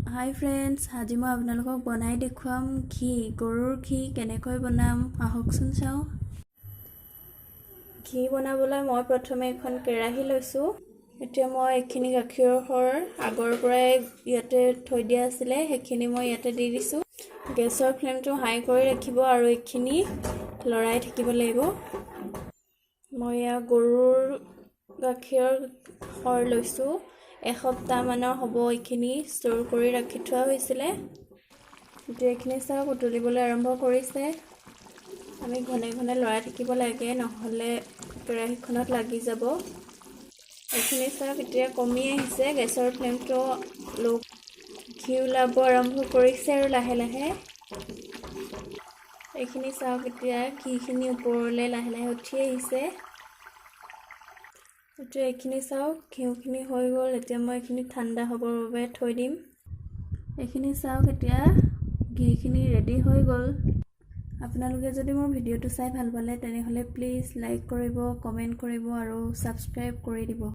হাই friends, আজি মই আপোনালোকক বনাই দেখুৱাম ঘি গৰুৰ ঘি কেনেকৈ বনাম আহকচোন চাওঁ। ঘি বনাবলৈ মই প্ৰথমে এখন কেৰাহী লৈছোঁ। এতিয়া মই এইখিনি গাখীৰৰ আগৰ পৰাই ইয়াতে থৈ দিয়া আছিলে, সেইখিনি মই ইয়াতে দি দিছোঁ। গেছৰ ফ্লেমটো হাই কৰি ৰাখিব আৰু এইখিনি লৰাই থাকিব লাগিব। মই এয়া গৰুৰ গাখীৰৰ সৰ লৈছোঁ। এসপ্তাহমানৰ হ'ব এইখিনি ষ্ট'ৰ কৰি ৰাখি থোৱা হৈছিলে। এতিয়া এইখিনি চাওক উতলিবলৈ আৰম্ভ কৰিছে। আমি ঘনে ঘনে লৰাই থাকিব লাগে, নহ'লে কেৰাহীখনত লাগি যাব। এইখিনি চাওক এতিয়া কমি আহিছে, গেছৰ ফ্লেমটো ল'। ঘি ওলাব আৰম্ভ কৰিছে আৰু লাহে লাহে। এইখিনি চাওক এতিয়া ঘিখিনি ওপৰলৈ লাহে লাহে উঠি আহিছে। এতিয়া এইখিনি চাওক ঘিউখিনি হৈ গ'ল। এতিয়া মই এইখিনি ঠাণ্ডা হ'বৰ বাবে থৈ দিম। এইখিনি চাওক এতিয়া ঘিখিনি ৰেডি হৈ গ'ল। আপোনালোকে যদি মোৰ ভিডিঅ'টো চাই ভাল পালে তেনেহ'লে প্লিজ লাইক কৰিব, কমেণ্ট কৰিব আৰু ছাবস্ক্ৰাইব কৰি দিব।